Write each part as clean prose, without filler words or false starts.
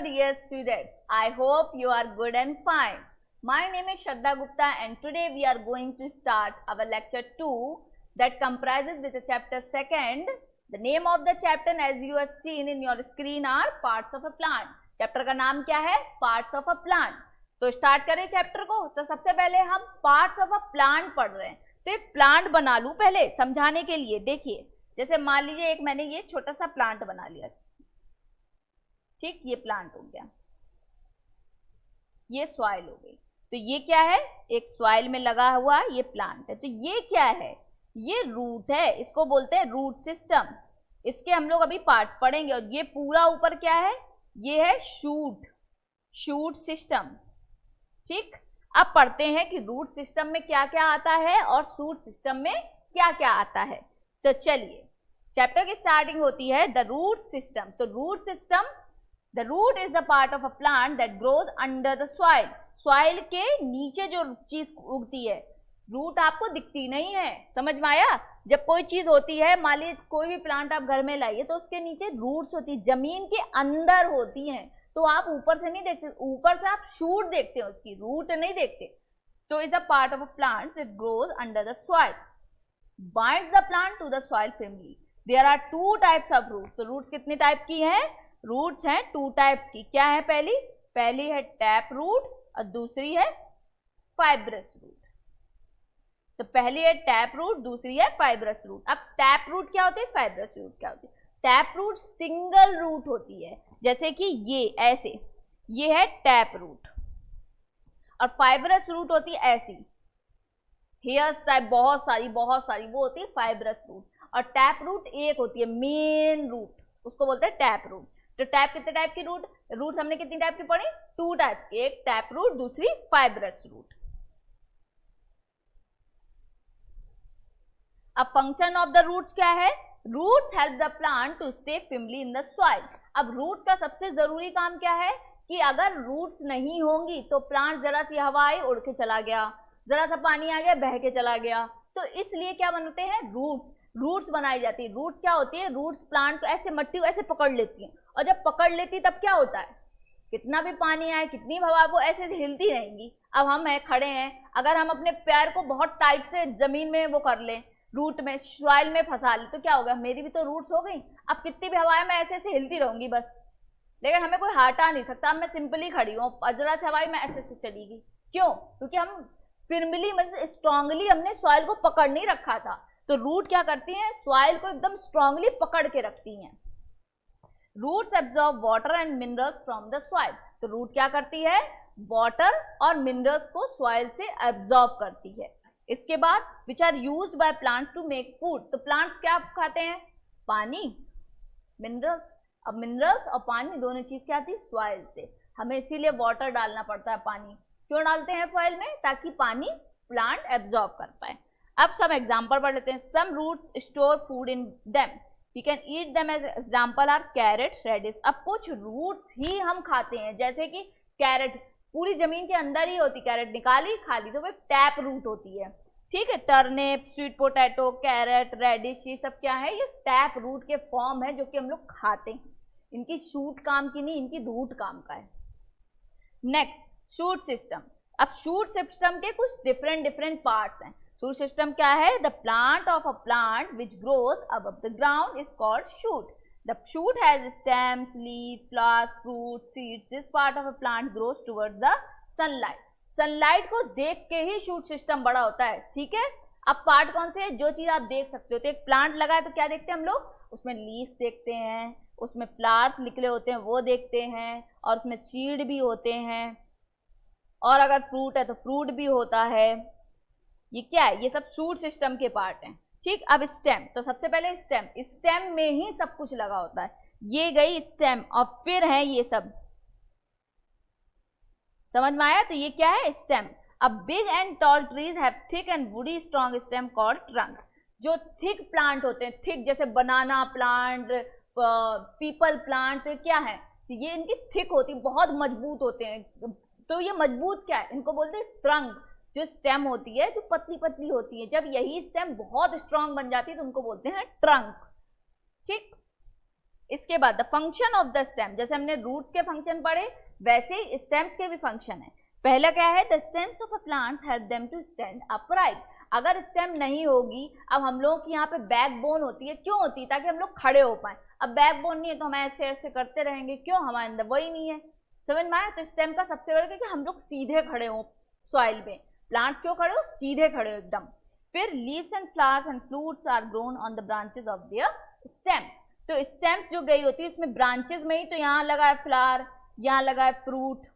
dear students, I hope you are good and fine. My name is Shraddha Gupta and today we are going to start our lecture 2 that comprises with the chapter 2nd. The name of the chapter as you have seen in your screen are parts of a plant. Chapter का नाम क्या है? Parts of a plant. तो start करें chapter को. तो सबसे पहले हम पार्ट्स ऑफ अ प्लांट पढ़ रहे हैं. तो एक प्लांट बना लूं पहले समझाने के लिए. देखिए जैसे मान लीजिए एक मैंने ये छोटा सा प्लांट बना लिया. ठीक, ये प्लांट हो गया, ये सॉइल हो गई. तो ये क्या है? एक सॉइल में लगा हुआ ये प्लांट है. तो ये क्या है? ये रूट है. इसको बोलते हैं रूट सिस्टम. इसके हम लोग अभी पार्ट्स पढ़ेंगे. और ये पूरा ऊपर क्या है? ये है शूट, शूट सिस्टम. ठीक, अब पढ़ते हैं कि रूट सिस्टम में क्या क्या आता है और शूट सिस्टम में क्या क्या आता है. तो चलिए, चैप्टर की स्टार्टिंग होती है द रूट सिस्टम. तो root system, the root is the part of a plant that grows under the soil. Soil के नीचे जो चीज उगती है. रूट आपको दिखती नहीं है, समझ में आया? जब कोई चीज होती है, मान लीजिए कोई भी प्लांट आप घर में लाइए तो उसके नीचे रूट्स होती है, जमीन के अंदर होती हैं. तो आप ऊपर से नहीं देखते, ऊपर से आप शूट देखते हैं उसकी, रूट नहीं देखते. तो is a part of a plant that grows under the soil, binds the plant to the soil family. There are two types of roots. तो रूट्स कितने टाइप की हैं? रूट्स हैं टू टाइप्स की. क्या है? पहली है टैप रूट और दूसरी है फाइब्रस रूट. तो पहली है टैप रूट, दूसरी है फाइब्रस रूट. अब टैप रूट क्या होती है, फाइब्रस रूट क्या होती है? टैप रूट सिंगल रूट होती है, जैसे कि ये ऐसे, ये है टैप रूट. और फाइब्रस रूट होती है ऐसी, हेयर्स टाइप बहुत सारी वो होती है फाइब्रस रूट. और टैप रूट एक होती है मेन रूट, उसको बोलते हैं टैप रूट. तो टैप कितने टाइप की रूट हमने कितनी टाइप की पढ़ी? टू टाइप्स की. एक टैप रूट, दूसरी फाइब्रस रूट. अब फंक्शन ऑफ द रूट्स क्या है? Roots help the plant to stay firmly in the soil. अब रूट्स का सबसे जरूरी काम क्या है कि अगर रूट्स नहीं होंगी तो प्लांट जरा सी हवा आई उड़ के चला गया, जरा सा पानी आ गया बह के चला गया. तो इसलिए क्या बनते हैं? रूट्स बनाई जाती है. रूट्स क्या होती है? रूट्स प्लांट को ऐसे मट्टी को ऐसे पकड़ लेती हैं. और जब पकड़ लेती तब क्या होता है? कितना भी पानी आए, कितनी भी हवा, वो ऐसे हिलती रहेंगी. अब हम खड़े हैं, अगर हम अपने पैर को बहुत टाइट से जमीन में वो कर लें, रूट में, सॉइल में फंसा ली, तो क्या होगा? मेरी भी तो रूट्स हो गई. अब कितनी भी हवा है मैं ऐसे ऐसे हिलती रहूंगी बस, लेकिन हमें कोई हटा नहीं सकता. अब मैं सिंपली खड़ी हूँ, अजरा से हवाई मैं ऐसे ऐसे चलीगी. क्यों? क्योंकि हम फिर्मली मतलब स्ट्रांगली हमने सॉइल को पकड़ नहीं रखा था. तो रूट क्या करती हैं? सॉइल को एकदम स्ट्रांगली पकड़ के रखती हैं. Roots absorb water and minerals from the soil. तो रूट क्या करती है? वाटर और मिनरल्स को सॉइल से एब्जॉर्ब करती है. इसके बाद which are used by plants to make food. तो प्लांट्स क्या खाते हैं? पानी, मिनरल्स. अब मिनरल्स और पानी दोनों चीज क्या आती है? सॉइल से. हमें इसीलिए वाटर डालना पड़ता है. पानी क्यों डालते हैं सॉइल में? ताकि पानी प्लांट एब्जॉर्ब कर पाए. अब सब एग्जांपल पढ़ लेते हैं. Some roots store food in them, we can eat them. As example are carrot, radish. अब कुछ रूट्स ही हम खाते हैं, जैसे कि कैरेट पूरी जमीन के अंदर ही होती, कैरेट निकाली खा ली, तो वो टैप रूट होती है. ठीक है, turnip, sweet potato, carrot, radish, ये सब क्या है? ये टैप रूट के फॉर्म है जो कि हम लोग खाते हैं. इनकी शूट काम की नहीं, इनकी रूट काम का है. Next, shoot system. अब शूट सिस्टम के कुछ डिफरेंट पार्ट्स हैं. शूट सिस्टम क्या है? The plant of a plant which grows above the ground is called shoot. The shoot has stems, leaves, flowers, fruits, seeds. This part of a plant grows towards the sunlight. Sunlight को देख के ही shoot system बड़ा होता है. ठीक है, अब part कौन से है? जो चीज आप देख सकते हो. तो एक प्लांट लगा है तो क्या देखते हैं हम लोग? उसमें लीव्स देखते हैं, उसमें फ्लावर्स निकले होते हैं वो देखते हैं, और उसमें सीड भी होते हैं, और अगर फ्रूट है तो फ्रूट भी होता है. ये क्या है? ये सब शूट सिस्टम के पार्ट हैं. ठीक, अब स्टेम. तो सबसे पहले स्टेम में ही सब कुछ लगा होता है. ये गई स्टेम, और फिर है ये सब. समझ में आया? तो ये क्या है? स्टेम. अब big and tall trees have thick and woody strong stem called trunk. जो थिक प्लांट होते हैं, थिक जैसे बनाना प्लांट, पीपल प्लांट, तो क्या है? तो ये इनकी थिक होती है, बहुत मजबूत होते हैं. तो ये मजबूत क्या है? इनको बोलते हैं ट्रंक. जो स्टेम होती है जो पतली पतली होती है, जब यही स्टेम बहुत स्ट्रांग बन जाती है तो उनको बोलते हैं ट्रंक. ठीक, इसके बाद the function of the stem, जैसे हमने रूट्स के फंक्शन पढ़े वैसे ही स्टेम्स के भी फंक्शन है। पहला क्या है, the stems of a plants help them to stand upright. अगर स्टेम नहीं होगी, अब हम लोगों की यहाँ पे बैकबोन होती है, क्यों होती है, ताकि हम लोग खड़े हो पाए। अब बैकबोन नहीं है तो हम ऐसे ऐसे करते रहेंगे, क्यों, हमारे अंदर वही नहीं है, समझ में आया। तो स्टेम का सबसे बड़ा कि हम लोग सीधे खड़े हो सॉइल में। प्लांट्स क्यों खड़े हो, सीधे खड़े हो एकदम। फिर leaves and flowers and fruits are grown on the branches of their stems. तो स्टेम्स जो गई होती है इसमें ब्रांचेस में ही, तो यहाँ लगा है फ्लावर, यहाँ लगा है फ्रूट,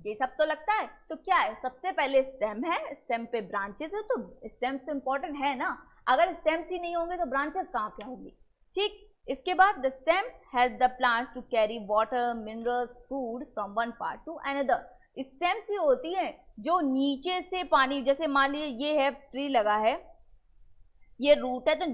ये सब तो लगता है। तो क्या है, सबसे पहले स्टेम है, स्टेम पे ब्रांचेस है, तो स्टेम्स तो इंपॉर्टेंट है ना। अगर स्टेम्स ही नहीं होंगे तो ब्रांचेस कहाँ क्या होंगी, ठीक। इसके बाद the stems help the plants to carry water, minerals, food from one part to another. Stems ही होती है जो नीचे से पानी, जैसे मान लीजिए ये है ट्री लगा है, ये रूट है, तो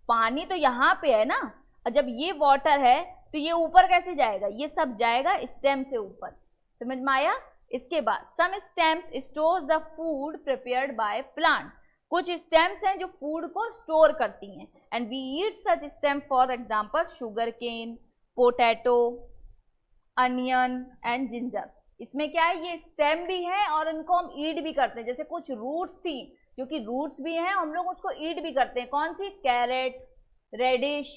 पानी तो यहाँ पे है ना, और जब ये वाटर है तो ये ऊपर कैसे जाएगा, ये सब जाएगा स्टेम से ऊपर, समझ में आया। इसके बाद some stems stores the food prepared by plant. कुछ स्टेम्स हैं जो फूड को स्टोर करती हैं, and we eat such stem, for example sugarcane, potato, onion and ginger. इसमें क्या है, ये स्टेम भी है और इनको हम ईट भी करते हैं। जैसे कुछ रूट्स थी, क्योंकि रूट्स भी हैं, हम लोग उसको ईट भी करते हैं। कौन सी, कैरेट, रेडिश,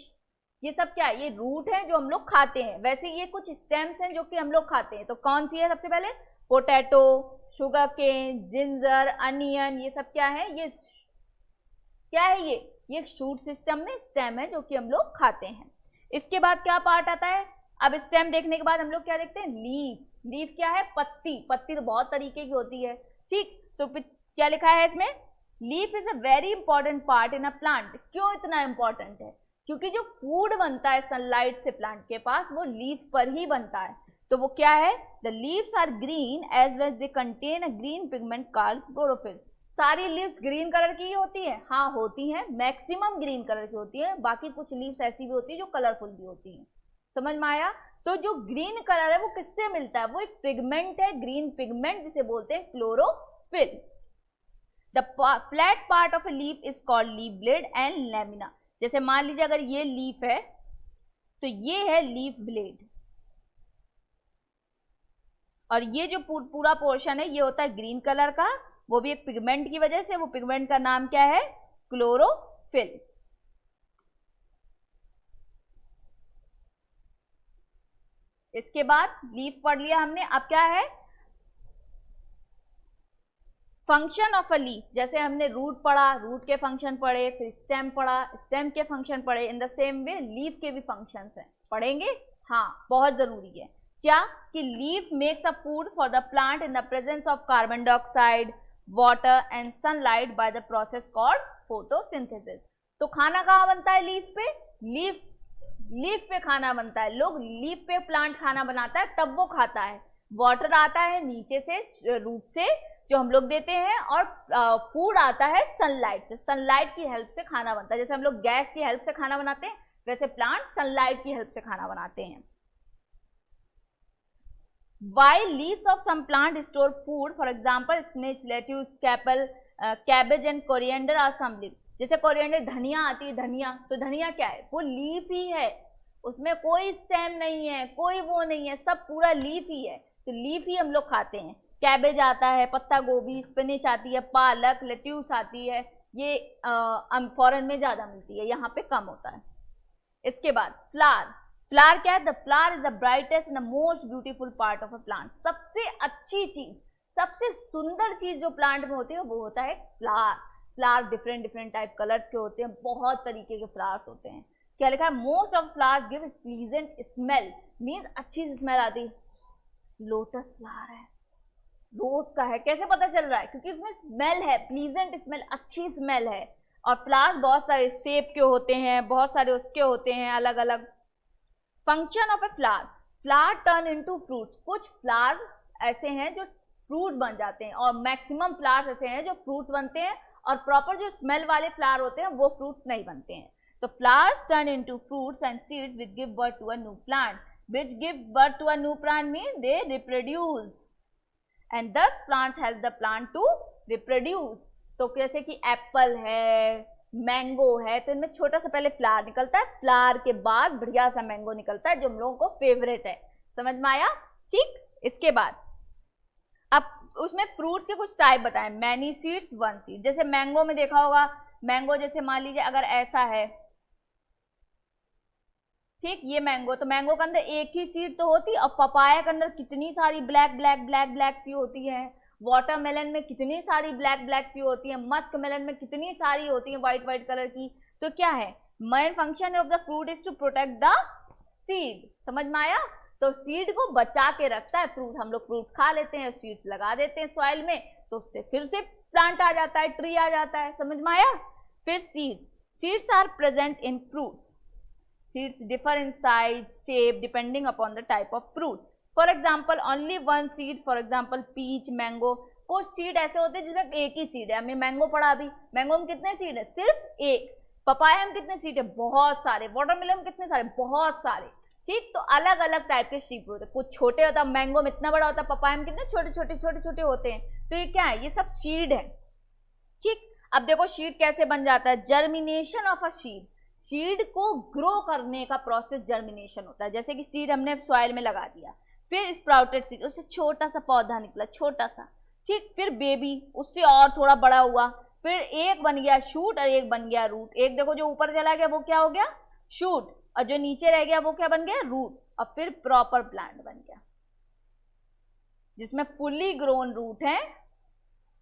ये सब क्या है, ये रूट है जो हम लोग खाते हैं। वैसे ये कुछ स्टेम्स हैं जो कि हम लोग खाते हैं। तो कौन सी है, सबसे पहले potato, sugarcane, ginger, onion, ये सब क्या है, ये क्या है, ये शूट सिस्टम में स्टेम है जो कि हम लोग खाते हैं। इसके बाद क्या पार्ट आता है, अब स्टेम देखने के बाद हम लोग क्या देखते हैं, लीफ। लीफ क्या है, पत्ती। पत्ती तो बहुत तरीके की होती है, ठीक। तो क्या लिखा है इसमें, leaf is a very important part in a plant. क्यों इतना इंपॉर्टेंट है, क्योंकि जो फूड बनता है सनलाइट से प्लांट के पास, वो लीफ पर ही बनता है। तो वो क्या है, the leaves are green as well they contain a green pigment called chlorophyll. सारी लीव्स ग्रीन कलर की ही होती है, हाँ होती हैं, मैक्सिमम ग्रीन कलर की होती है, बाकी कुछ लीव्स ऐसी भी होती है जो कलरफुल भी होती हैं, समझ में आया। तो जो ग्रीन कलर है वो किससे मिलता है, वो एक पिगमेंट है, ग्रीन पिगमेंट, जिसे बोलते हैं chlorophyll. The flat part of a leaf is called leaf blade and lamina. जैसे मान लीजिए अगर ये लीफ है तो ये है लीफ ब्लेड, और ये जो पूरा पोर्शन है ये होता है ग्रीन कलर का, वो भी एक पिगमेंट की वजह से। वो पिगमेंट का नाम क्या है, क्लोरोफिल। इसके बाद लीफ पढ़ लिया हमने, अब क्या है, फंक्शन ऑफ अ लीफ। जैसे हमने रूट पढ़ा, रूट के फंक्शन पढ़े, फिर स्टेम पढ़ा, स्टेम के फंक्शन पढ़े, in the same way leaf के भी फंक्शंस हैं, पढ़ेंगे, हाँ बहुत जरूरी है। क्या, कि leaf makes a food for the plant in the presence of carbon dioxide, water and sunlight by the process called photosynthesis. तो खाना कहाँ बनता है, लीफ पे, लीफ पे खाना बनता है। लोग लीफ पे प्लांट खाना बनाता है तब वो खाता है। वाटर आता है नीचे से, रूट से, जो हम लोग देते हैं, और फूड आता है सनलाइट से। सनलाइट की हेल्प से खाना बनता है। जैसे हम लोग गैस की हेल्प से खाना बनाते हैं, वैसे प्लांट सनलाइट की हेल्प से खाना बनाते हैं। While leaves of some plant store food, for example spinach, lettuce, cabbage and coriander are some leaf. जैसे कोरिएंडर, धनिया आती है, धनिया, तो धनिया क्या है, वो लीफ ही है, उसमें कोई स्टेम नहीं है, कोई वो नहीं है, सब पूरा लीफ ही है, तो लीफ ही हम लोग खाते हैं। कैबेज आता है, पत्ता गोभी, स्पिनिच आती है, पालक, लेट्यूस आती है, ये फॉरेन में ज्यादा मिलती है, यहाँ पे कम होता है। इसके बाद फ्लावर। फ्लावर क्या है, the flower is the brightest and the most beautiful part of a plant. सबसे अच्छी चीज, सबसे सुंदर चीज जो प्लांट में होती है वो होता है flower. Flower different type colours के होते हैं, बहुत तरीके के फ्लावर्स होते हैं। क्या लिखा है, most of flowers give pleasant smell, means अच्छी स्मेल आती है। लोटस फ्लावर है, रोज का है, कैसे पता चल रहा है, क्योंकि उसमें स्मेल है, प्लीजेंट स्मेल, अच्छी स्मेल है। और फ्लावर्स बहुत सारे शेप के होते हैं, बहुत सारे उसके होते हैं अलग अलग। Function of a flower, flower turn into fruits. कुछ फ्लावर ऐसे हैं जो फ्रूट बन जाते हैं, और मैक्सिमम फ्लावर्स ऐसे हैं जो फ्रूट्स बनते हैं, और प्रॉपर जो स्मेल वाले फ्लावर होते हैं वो फ्रूट्स नहीं बनते हैं। तो flowers turn into fruits and seeds which give birth to a new plant. Which give birth to a new plant mean they reproduce, and this plants help the plant to reproduce. तो जैसे कि Apple है, mango है तो इनमें छोटा सा पहले फ्लावर निकलता है, फ्लावर के बाद बढ़िया सा मैंगो निकलता है जो हम लोगों को फेवरेट है। समझ में आया? ठीक। इसके बाद अब उसमें फ्रूट्स के कुछ टाइप बताएं। Many seeds, one seed. जैसे मैंगो में देखा होगा, मैंगो जैसे मान लीजिए अगर ऐसा है, ठीक, ये मैंगो, तो मैंगो के अंदर एक ही सीड तो होती, और पपाया के अंदर कितनी सारी ब्लैक ब्लैक ब्लैक ब्लैक सी होती है, वाटरमेलन में कितनी सारी ब्लैक ब्लैक सी होती है, मस्क मेलन में कितनी सारी होती है व्हाइट व्हाइट कलर की। तो क्या है, main function of the fruit is to protect the seed. समझ में आया? तो सीड को बचा के रखता है फ्रूट। हम लोग फ्रूट्स खा लेते हैं, सीड्स लगा देते हैं सॉइल में, तो उससे फिर से प्लांट आ जाता है, ट्री आ जाता है। समझ में आया? फिर seeds are present in fruits. Seeds differ in size, shape depending upon the type of fruit. For example, only one seed. For example, peach, mango. कुछ सीड ऐसे होते हैं जिसमें एक ही सीड है। हमें मैंगो पढ़ा अभी, मैंगो में कितने सीड है? सिर्फ एक। पपाया में कितने सीड है? बहुत सारे। वाटरमेलन में कितने सारे? बहुत सारे। ठीक, तो अलग अलग टाइप के सीड होते हैं। कुछ छोटे होता है, मैंगो में इतना बड़ा होता है, पपाया में कितने छोटे छोटे छोटे छोटे होते हैं। तो ये क्या है? ये सब सीड है। ठीक, अब देखो सीड कैसे बन जाता है। Germination of a seed, seed को ग्रो करने का प्रोसेस जर्मिनेशन होता है। जैसे कि सीड हमने सॉइल में लगा दिया, फिर स्प्राउटेड सीड, उससे छोटा सा पौधा निकला, छोटा सा, ठीक, फिर बेबी, उससे और थोड़ा बड़ा हुआ, फिर एक बन गया शूट और एक बन गया रूट। एक देखो जो ऊपर चला गया वो क्या हो गया? शूट, और जो नीचे रह गया वो क्या बन गया? रूट। और फिर प्रॉपर प्लांट बन गया जिसमें फुली ग्रोन रूट है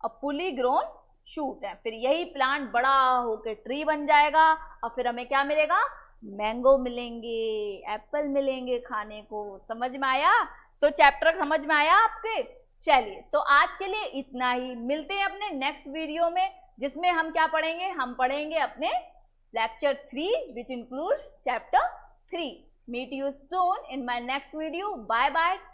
और फुली ग्रोन शूट है। फिर यही प्लांट बड़ा होकर ट्री बन जाएगा, और फिर हमें क्या मिलेगा? मैंगो मिलेंगे, एप्पल मिलेंगे खाने को। समझ में आया? तो चैप्टर समझ में आया आपके? चलिए, तो आज के लिए इतना ही। मिलते हैं अपने नेक्स्ट वीडियो में, जिसमें हम क्या पढ़ेंगे? हम पढ़ेंगे अपने lecture 3 which includes chapter 3। Meet you soon in my next video. Bye bye.